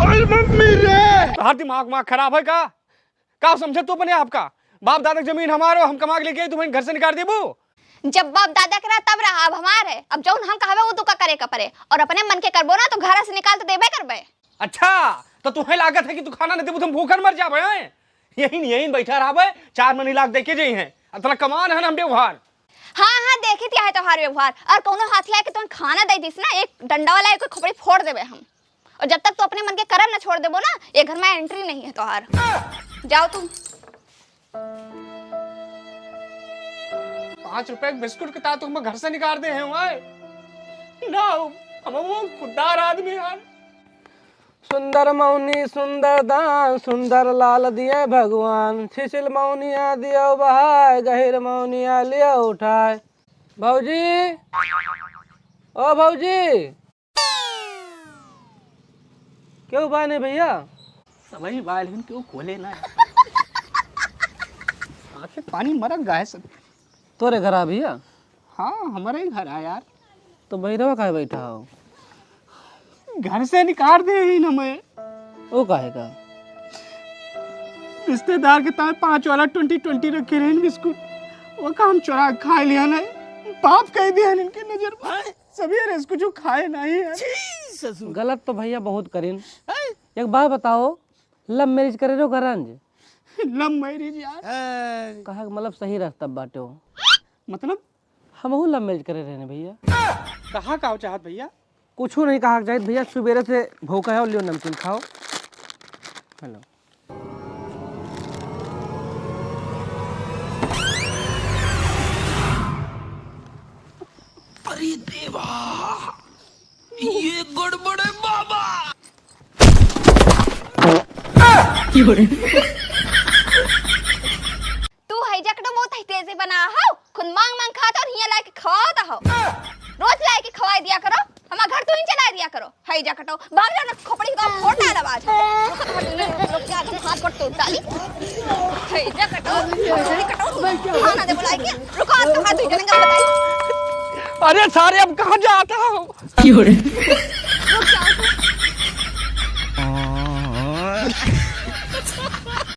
Mummy रे हर दिमाग खराब है का समझे तू अपने आपका? बाप दादा जमीन हमारे, हम कमा के लेके तुम्हें घर से निकाल देबू। जब बाप दादा करा तब रहा, अब हमारे। अब जौन हम कहबे वो तू का करे का परे, और अपने मन के करबो ना तो घर से निकाल तो देबे करबे। अच्छा तो तुम्हें लागत है कि तू खाना नहीं देबू तुम भूखन मर जाबे? यही बैठा रहबे, 4 महीने लाख देके जाई हैं, अतला कमान है ना हम व्यवहार। हाँ देखे दिया है तोहार व्यवहार। और कोनो हाथ ला के तुम खाना दे दिस ना, एक डंडा वाला एक खोपड़ी फोड़ देबे हम। और जब तक तो अपने मन के करम ना छोड़ देबो ना, ये घर में एंट्री नहीं है तोहार। जाओ तुम। 5 रुपए बिस्कुट के तातुक में घर से निकाल दे हैं ना, हम वो खुददार आदमी यार। सुंदर मौनी सुंदर दान, सुंदर लाल दिए भगवान। छिछिल मौनिया दियो बहाय, गहिर मौनिया लिया उठाए। भौजी, ओ भौजी, क्यों बाने भैया? सभी बाल हिन क्यों खोले ना, आंखें पानी मरक गाय सब। तोरे घर आ भैया? हाँ हमारे ही घर आ यार। तो भैरवा काहे बैठा हो? घर से निकाल दे ही ना मैं। वो काहे का? रिश्तेदार के ताए 5 वाला 20-20 रखे रहे बिस्कुट, वो काम चुरा खा लिया ना, पाप कह दिया इनकी नजर में। सभी यार इसको जो खाए नहीं है। गलत तो भैया बहुत करीन। एक बात बताओ, लव मैरिज करे रहो गरंज? लव मैरिज यार कहा मतलब सही रास्ता बाटे हो? मतलब हमहू लव मैरिज करे रहने भैया। कहाँ का चाहत भैया? कुछ नहीं कहा चाहिए भैया, सुबेरे से भूखा है और लियो नमकीन खाओ। हेलो अरे देवा, ये गड़बड़ है बाबा। तू है जकटो बहुत ही तेजी बना हो, खुद मांग खाता और हिया ला के खवाता हो। रोज ला के खवाई दिया करो, हमारा घर तू ही चला दिया करो। है जकटो भाग जाओ ना, खोपड़ी का फोड़ डाल आवाज। लोग के आगे हाथ पर तोड़ डाली। है जकटो खाना दे बुलाए के, रुको आज तो हाथ धो जनेगा बताई। अरे सारे अब कहाँ जाता हो?